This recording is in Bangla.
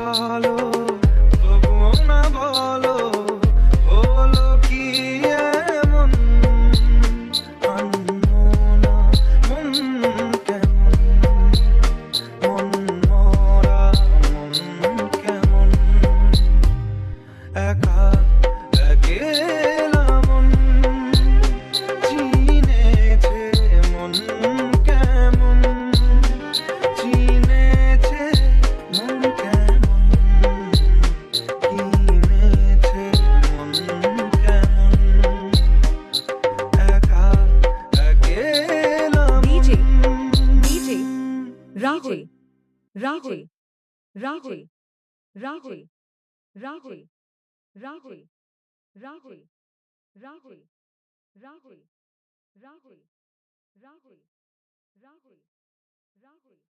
ভালো তবুও না বলো হলো কি এমন আনমনা মন কেমন মন মরা মন কেমন একা একেলা মন চিনেছে মন কেমন চিনেছে মন কেমন কিনেছে মন কেমন একা একেলা DJ, মন DJ, Rahul, Rahul, Rahul, Rahul, Rahul, Rahul, Rahul, Rahul, Rahul, Rahul, Rahul, Rahul, Rahul.